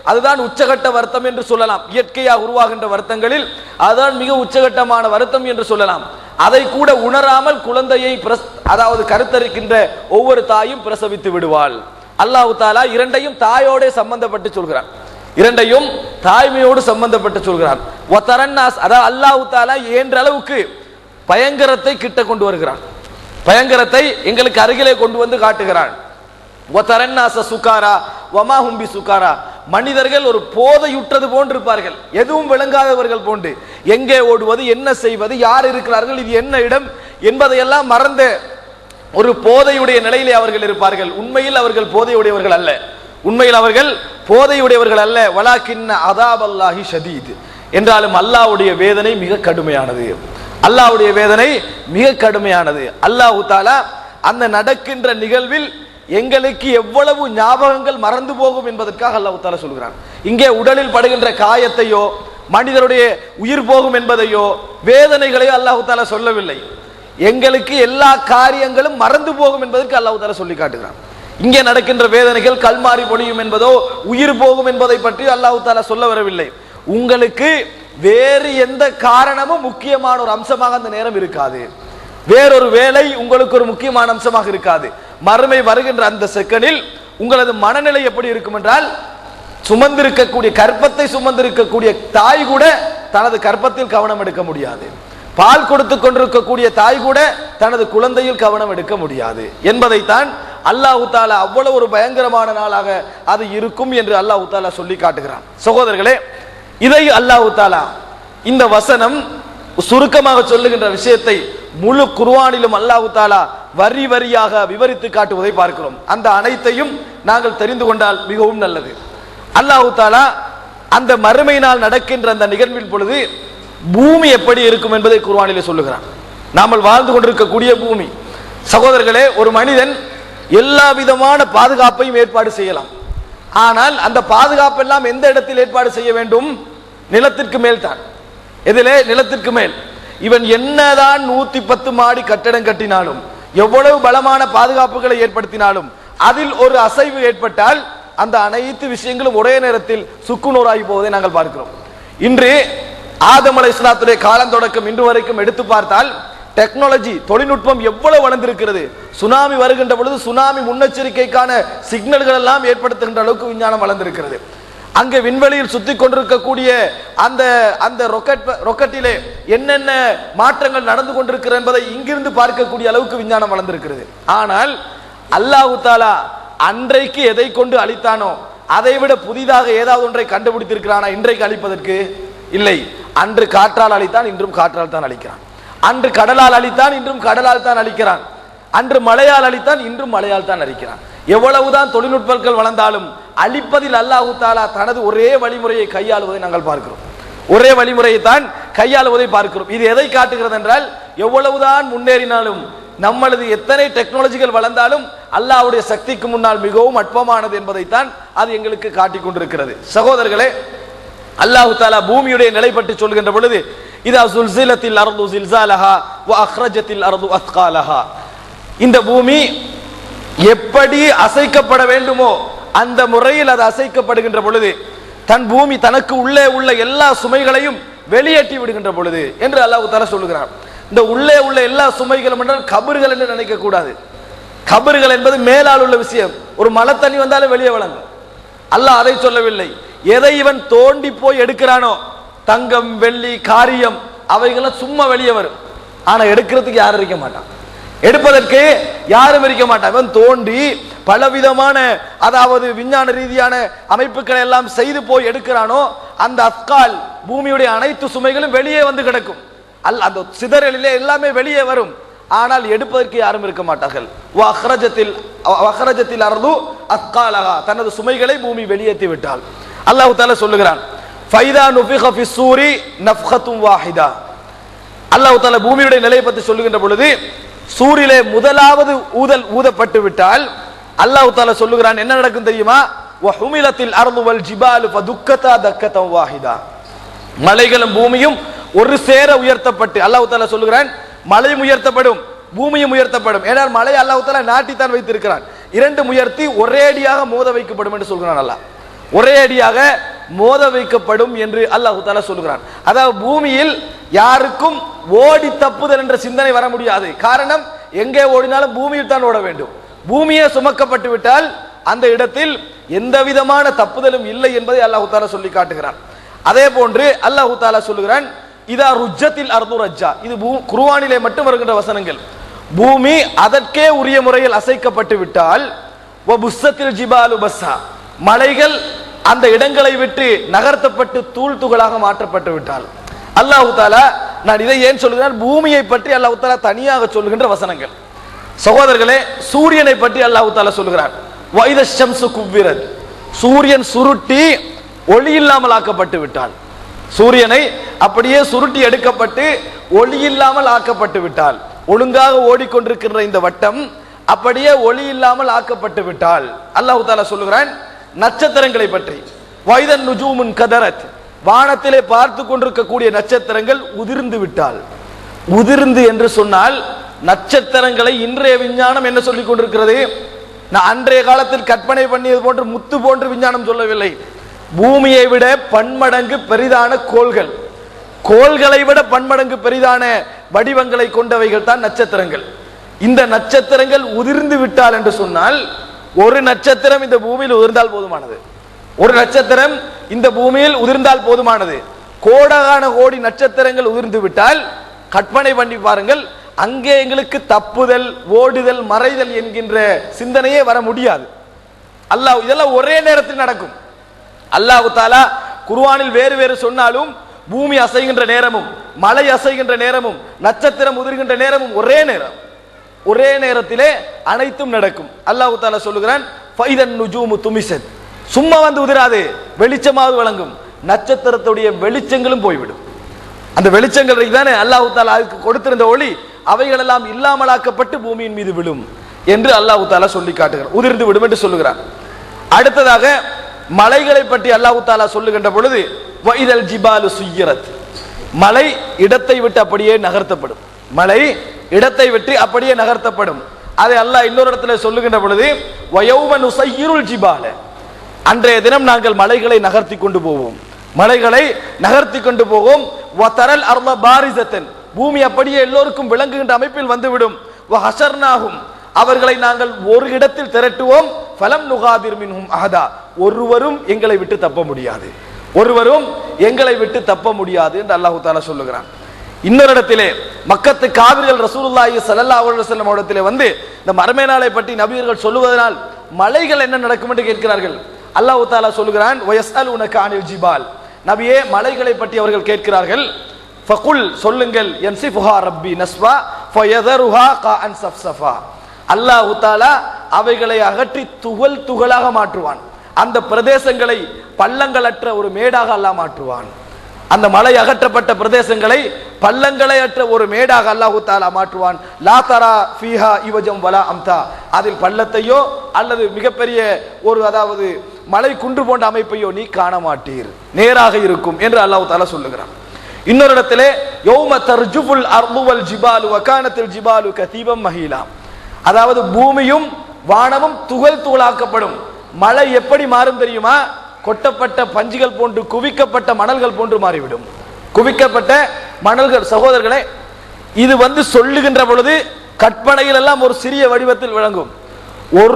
அதுதான் உச்சகட்ட வருத்தம் என்று சொல்லலாம். இயற்கையாக உருவாகின்ற வருத்தங்களில் அதுதான் மிக உச்சகட்டமான வருத்தம் என்று சொல்லலாம். அதை கூட உணராமல் குழந்தையை அதாவது கருத்தரிக்கின்ற ஒவ்வொரு தாயும் பிரசவித்து விடுவாள். அல்லாஹ் தஆலா இரண்டையும் தாயோட சம்பந்தப்பட்டு சொல்கிறான், இரண்டையும் தாய்மையோடு சம்பந்தப்பட்டு சொல்கிறான். வதரன்னாஸ், அதாவது அல்லாஹ் தஆலா என்ற அளவுக்கு பயங்கரத்தை கிட்ட கொண்டு வருகிறான், பயங்கரத்தை எங்களுக்கு அருகிலே கொண்டு வந்து காட்டுகிறான். வதரன்னாஸ சுகாரா வமா ஹும் பிசுகாரா, மனிதர்கள் ஒரு போதையுற்றது போன்று இருப்பார்கள், எதுவும் விளங்காதவர்கள் போன்று, எங்கே ஓடுவது, என்ன செய்வது, யார் இருக்கிறார்கள், இது என்ன இடம் என்பதையெல்லாம் மறந்த ஒரு போதையுடைய நிலையிலே அவர்கள் இருப்பார்கள். உண்மையில் அவர்கள் போதையுடையவர்கள் அல்ல, உண்மையில் அவர்கள் போதையுடையவர்கள் அல்ல. வலாக்கின்ன அதாபல்லாஹி ஷதீத், என்றாலும் அல்லாஹ்வுடைய வேதனை மிக கடுமையானது, அல்லாஹ்வுடைய வேதனை மிக கடுமையானது. அல்லாஹ் தஆலா அந்த நடக்கின்ற நிகழ்வில் எங்களுக்கு எவ்வளவு ஞாபகங்கள் மறந்து போகும் என்பதற்காக அல்லாஹ் தஆலா சொல்கிறான். இங்கே உடலில் படுகின்ற காயத்தையோ மனிதருடைய உயிர் போகும் என்பதையோ வேதனைகளையோ அல்லாஹ் தஆலா சொல்லவில்லை. எங்களுக்கு எல்லா காரியங்களும் மறந்து போகும் என்பதற்கு அல்லாஹ் தஆலா சொல்லி காட்டுகிறான். இங்கே நடக்கின்ற வேதனைகள் கல்மாறி பொழியும் என்பதோ உயிர் போகும் என்பதை பற்றி அல்லாஹ் தஆலா சொல்ல வரவில்லை. உங்களுக்கு வேறு எந்த காரணமும் முக்கியமான ஒரு அம்சமாக அந்த நேரம் இருக்காது, வேறொரு வேலை உங்களுக்கு ஒரு முக்கியமான அம்சமாக இருக்காது. மறுமை வருகின்ற அந்த செகண்டில் உங்களது மனநிலை எப்படி இருக்கும் என்றால், சுமந்திருக்கக்கூடிய கற்பத்தை சுமந்திருக்கக்கூடிய தாய் கூட தனது கற்பத்தில் கவனம் எடுக்க முடியாது, பால் கொடுத்து கொண்டிருக்கக்கூடிய தாய் கூட தனது குழந்தையில் கவனம் எடுக்க முடியாது என்பதைத்தான் அல்லாஹ் தஆலா அவ்வளவு ஒரு பயங்கரமான நாளாக அது இருக்கும் என்று அல்லாஹ் தஆலா சொல்லி காட்டுகிறான். சகோதரர்களே, இதை அல்லாஹ் தஆலா இந்த வசனம் சுருக்கமாக சொல்லுகின்ற விஷயத்தை முழு குர்ஆனிலும் அல்லாஹ் தஆலா வரி வரியாக விவரித்து காட்டுவதை பார்க்கிறோம். அந்த அனைத்தையும் நாங்கள் தெரிந்து கொண்டால் மிகவும் நல்லது. அல்லாஹ் தஆலா அந்த மறுமை நாள் நடக்கின்ற அந்த நிகழ்வின் பொழுது பூமி எப்படி இருக்கும் என்பதை குர்ஆனிலே சொல்லுகிறான். நாமல் வாழ்ந்து கொண்டிருக்கக்கூடிய பூமி. சகோதரர்களே, ஒரு மனிதன் எல்லா விதமான பாதுகாப்பையும் ஏற்பாடு செய்யலாம், ஆனால் அந்த பாதுகாப்பு எல்லாம் எந்த இடத்தில் ஏற்பாடு செய்ய வேண்டும்? நிலத்திற்கு மேல் தான். எதிலே? நிலத்திற்கு மேல். இவன் என்னதான் 110 மாடி கட்டடம் கட்டினாலும், எவ்வளவு பலமான பாதுகாப்புகளை ஏற்படுத்தினாலும், அதில் ஒரு அசைவு ஏற்பட்டால் அந்த அனைத்து விஷயங்களும் ஒரே நேரத்தில் சுக்குநூறாகி போவதை நாங்கள் பார்க்கிறோம். இன்று ஆதம் அலைஹிஸ்ஸலாத்துடைய காலம் தொடக்கம் இன்று வரைக்கும் எடுத்து பார்த்தால் டெக்னாலஜி, தொழில்நுட்பம் எவ்வளவு வளர்ந்திருக்கிறது. சுனாமி வருகின்ற பொழுது சுனாமி முன்னெச்சரிக்கைக்கான சிக்னல்கள் எல்லாம் ஏற்படுத்துகின்ற அளவுக்கு விஞ்ஞானம் வளர்ந்திருக்கிறது. அங்கே விண்வெளியில் சுத்தி கொண்டிருக்கக்கூடிய அந்த அந்த ரொக்கெட்டிலே என்னென்ன மாற்றங்கள் நடந்து கொண்டிருக்கிறது என்பதை இங்கிருந்து பார்க்கக்கூடிய அளவுக்கு விஞ்ஞானம் வளர்ந்திருக்கிறது. ஆனால் அல்லாஹ் தஆலா அன்றைக்கு எதை கொண்டு அழித்தானோ அதை விட புதிதாக ஏதாவது ஒன்றை கண்டுபிடித்திருக்கிறானா இன்றைக்கு அழிப்பதற்கு? இல்லை. அன்று காற்றால் அழித்தான், இன்றும் காற்றால் தான் அழிக்கிறான். அன்று கடலால் அழித்தான், இன்றும் கடலால் தான் அழிக்கிறான். அன்று மழையால் அழித்தான், இன்றும் மழையால் தான் அழிக்கிறான். எவ்வளவுதான் தொழில்நுட்பங்கள் வளர்ந்தாலும் அழிப்பதில் அல்லாஹ் தஆலா தனது ஒரே வழிமுறையை கையாளுவதை நாங்கள் பார்க்கிறோம், ஒரே வழிமுறையை தான் கையாளுவதை பார்க்கிறோம். இது எதை காட்டுகிறது என்றால், எவ்வளவுதான் முன்னேறினாலும் நம்மளது எத்தனை டெக்னாலஜிகள் வளர்ந்தாலும் அல்லாஹ்வுடைய சக்திக்கு முன்னால் மிகவும் அற்பமானது என்பதைத்தான் அது எங்களுக்கு காட்டிக் கொண்டிருக்கிறது. சகோதரர்களே, அல்லாஹ் தஆலா பூமியுடைய நிலை பற்றி சொல்கின்ற பொழுது, இதா ஸுல்ஸிலத்தில் அர்து ஸில்ஸாலஹா வ அக்ரஜத்தில் அர்து அஸ்காலஹா, இந்த பூமி எப்படி அசைக்கப்பட வேண்டுமோ அந்த முறையில் அது அசைக்கப்படுகின்ற பொழுது, தன் பூமி தனக்கு உள்ளே உள்ள எல்லா சுமைகளையும் வெளியேற்றி விடுகின்ற பொழுது என்று அல்லாஹ் தஆலா சொல்லுகிறான். இந்த உள்ளே உள்ள எல்லா சுமைகளும் என்றால் கபறுகள் என்று நினைக்க கூடாது. கபறுகள் என்பது மேலால் உள்ள விஷயம். ஒரு மழை தண்ணி வந்தாலும் வெளியே வழங்கும். அல்லாஹ் அதை சொல்லவில்லை. எதை இவன் தோண்டி போய் எடுக்கிறானோ, தங்கம் வெள்ளி காரியம் அவைகள்லாம் சும்மா வெளியே வரும், ஆனா எடுக்கிறதுக்கு யாரும் இருக்க மாட்டான், எடுப்பதற்கு யாரும் இருக்க மாட்டான். இவன் தோண்டி பலவிதமான அதாவது விஞ்ஞான ரீதியான அமைப்புகளை எல்லாம் செய்து போய் எடுக்கிறானோ, அந்த அஸ்கால் பூமியுடைய அனைத்து சுமைகளும் வெளியே வந்து கிடக்கும். அந்த சிதறலிலே எல்லாமே வெளியே வரும், ஆனால் எடுப்பதற்கு யாரும் இருக்க மாட்டார்கள். வஹ்ரஜத்தில் அர்து அஸ்காலஹா, தனது சுமைகளை பூமி வெளியேற்றி விட்டால் அல்லாஹ் தஆலா சொல்லுகிறான், ஃபைதா நுஃபிக ஃபிஸ்ஸூரி நஃப்கத்தும் வாஹிதா. அல்லாஹ் தஆலா பூமியுடைய நிலையை பற்றி சொல்லுகின்ற பொழுது, சூரிலே முதலாவது ஊதல் ஊதப்பட்டு விட்டால் அல்லாஹ் தஆலா சொல்லுகிறான், என்ன நடக்கும் தெரியுமா? வஹுமிலத்தில் அர்து வல் ஜிபாலு ஃபதுக்கதா தக்கதம் வாஹிதா, மலைகளும் பூமியும் ஒரு சேர உயர்த்தப்பட்டு, அல்லாஹ் தஆலா சொல்லுகிறான், மலையும் உயர்த்தப்படும் பூமியும் உயர்த்தப்படும். ஏனால் மலை அல்லாஹ் தஆலா நாட்டித்தான் வைத்திருக்கிறான். இரண்டும் உயர்த்தி ஒரேடியாக மோத வைக்கப்படும் என்று சொல்கிறான் அல்லாஹ். ஒரே அடியாக மோத வைக்கப்படும் என்று அல்லாஹ் தஆலா சொல்கிறான். அதாவது பூமியில் யாருக்கும் ஓடி தப்புதல் என்ற சிந்தனை வர முடியாது. காரணம், எங்கே ஓடினாலும் பூமியில் தான் ஓட வேண்டும். பூமியே சுமக்கப்பட்டு விட்டால் அந்த இடத்தில் எந்த விதமான தப்புதலும் இல்லை என்பதை அல்லாஹ் தஆலா சொல்லி காட்டுகிறான். அதே போன்று அல்லாஹ் தஆலா சொல்லுகிறான், இதா ருஜ்ஜத்தில் அர்து ரஜ்ஜா. இது குர்ஆனிலே மட்டும் வருகின்ற வசனங்கள். பூமி அதற்கே உரிய முறையில் அசைக்கப்பட்டு விட்டால், வ புஸ்ஸத்தில் ஜிபாலு பஸ்ஸா, மலைகள் அந்த இடங்களை விட்டு நகர்த்தப்பட்டு தூள் துகளாக மாற்றப்பட்டு விட்டால். அல்லாஹ் தஆலா, நான் இதை ஏன் சொல்கிறேன், பூமியை பற்றி அல்லாஹ் தஆலா தனியாக சொல்கின்ற வசனங்கள். சகோதரர்களே, சூரியனை பற்றி அல்லாஹ் தஆலா சொல்கிறார், வைத ஷம்சு குவ்விரத், சூரியன் சுருட்டி ஒளி இல்லாமல் ஆக்கப்பட்டு விட்டால், சூரியனை அப்படியே சுருட்டி எடுக்கப்பட்டு ஒளி இல்லாமல் ஆக்கப்பட்டு விட்டால், ஒழுங்காக ஓடிக்கொண்டிருக்கின்ற இந்த வட்டம் அப்படியே ஒளி இல்லாமல் ஆக்கப்பட்டு விட்டால். அல்லாஹ் தஆலா சொல்லுகிறான் நட்சத்திரங்களை பற்றி, வைதன் நுஜூமுன் கதரத், வானத்திலே பார்த்து கொண்டிருக்கக்கூடிய நட்சத்திரங்கள் உதிர்ந்து விட்டால். உதிர்ந்து என்று சொன்னால் நட்சத்திரங்களை இன்றைய விஞ்ஞானம் என்ன சொல்லிக் கொண்டிருக்கிறது? நான் அன்றைய காலத்தில் கற்பனை பண்ணியது போன்று முத்து போன்று விஞ்ஞானம் சொல்லவில்லை. பூமியை விட பன்மடங்கு பெரிதான கோள்கள், கோள்களை விட பன்மடங்கு பெரிதான வடிவங்களை கொண்டவைகள் தான் நட்சத்திரங்கள். இந்த நட்சத்திரங்கள் உதிர்ந்து விட்டால் என்று சொன்னால், ஒரு நட்சத்திரம் இந்த பூமியில் உதிர்ந்தால் போதுமானது. ஒரு நட்சத்திரம் இந்த பூமியில் உதிர்ந்தால் போதுமானது. கோடான கோடி நட்சத்திரங்கள் உதிர்ந்து விட்டால் கற்பனை பண்ணி பாருங்கள், அங்கே எங்களுக்கு தப்புதல், ஓடுதல், மறைதல் என்கின்ற சிந்தனையே வர முடியாது. அல்லாஹ் இதெல்லாம் ஒரே நேரத்தில் நடக்கும். அல்லாஹ் தஆலா குர்ஆனில் வேறு வேறு சொன்னாலும் பூமி அசைகின்ற நேரமும் மலை அசைகின்ற நேரமும் நட்சத்திரம் உதிர்கின்ற நேரமும் ஒரே நேரம், ஒரே நேரத்திலே அனைத்தும் நடக்கும். அல்லாஹ் தஆலா சொல்லுகிறான், ஃபைதன் நுஜூமு துமிசத், சும்மா வந்து உதிராது, வெளிச்சமாவது வழங்கும், நட்சத்திரத்துடைய வெளிச்சங்களும் போய்விடும். அந்த வெளிச்சங்கள் தானே அல்லாஹ் தஆலா அதுக்கு கொடுத்திருந்த ஒளி, அவைகள் எல்லாம் இல்லாமலாக்கப்பட்டு பூமியின் மீது விழும் என்று அல்லாஹ் தஆலா சொல்லி காட்டுகிறார். உதிர்ந்து விடும் என்று சொல்லுகிறார். அடுத்ததாக மலைகளை பற்றி அல்லாஹ் தஆலா சொல்லுகின்ற பொழுது, வைதல் ஜிபாலு சுய்யிரத், மலை இடத்தை விட்டு அப்படியே நகர்த்தப்படும். மலை இடத்தை விட்டு அப்படியே நகர்த்தப்படும். அதை அல்லாஹ் இன்னொரு இடத்துல சொல்லுகின்ற பொழுது, வயௌம நுஸய்யிருல் ஜிபால, அன்றைய தினம் நாங்கள் மலைகளை நகர்த்தி கொண்டு போவோம், மலைகளை நகர்த்தி கொண்டு போவோம். வதரல் அர்த பாரிஸத்தன், பூமி அப்படியே எல்லோருக்கும் விளங்குகின்ற அமைப்பில் வந்துவிடும். வஹஷர்னாஹும், அவர்களை நாங்கள் ஒரு இடத்தில் திரட்டுவோம். ஃபலம் நுகாதிர் மின்ஹும் அஹதா, ஒருவரும் எங்களை விட்டு தப்ப முடியாது, ஒருவரும் எங்களை விட்டு தப்ப முடியாது என்று அல்லாஹ் தஆலா சொல்லுகிறான். இன்னொரு இடத்திலே மக்கத்து காவிர்கள் ரசூலுல்லாஹி ஸல்லல்லாஹு அலைஹி வஸல்லம் இடத்திலே வந்து இந்த மறுமை நாளை பற்றி நபியர்கள் சொல்லுவதனால் மலைகள் என்ன நடக்கும் என்று கேட்கிறார்கள். அல்லாஹ் தஆலா சொல்லுகிறான், வயஸ்அலுனக அனில் ஜிபால், நபியே மலைகளை பற்றி அவர்கள் கேட்கிறார்கள். ஃபகுல், சொல்லுங்கள், யன்சிஃபுஹா ரப்பி நஸ்வா ஃபயதருஹா காஅன் சஃப்ஸஃபா, அல்லாஹ் தஆலா அவைகளை அகற்றி துகள் துகளாக மாற்றுவான். அந்த பிரதேசங்களை பள்ளங்களற்ற ஒரு மேடாக அல்லாஹ் மாற்றுவான். அந்த மலை அகற்றப்பட்ட பிரதேசங்களை பள்ளங்களை அற்ற ஒரு மேடாக அல்லாஹ் தஆலா மாற்றுவான். லா தரா ஃபீஹா இவஜம் வலா அம்தா, அதில் பள்ளத்தையோ அல்லது மிகப்பெரிய ஒரு அதாவது மலை குன்று போன்ற அமைப்பையோ நீ காண மாட்டீர், நேராக இருக்கும் என்று அல்லாஹ் தஆலா சொல்லுகிறான். இன்னொரு இடத்திலே யௌம தர்ஜுஃபுல் அர்து வல் ஜிபாலு வகானத்தில் ஜிபாலு கதீபம் மஹீலா, அதாவது பூமியும் வானமும் துகள் துகளாக்கப்படும். மழை எப்படி மாறும் தெரியுமா? கொட்டப்பட்ட பஞ்சுகள் போன்று, குவிக்கப்பட்ட மணல்கள் போன்று மாறிவிடும். குவிக்கப்பட்ட மணல்கள். சகோதரர்களே, இது சொல்லுகின்ற பொழுது கற்பனையில் எல்லாம் ஒரு சிறிய வடிவத்தில் விளங்கும். ஒரு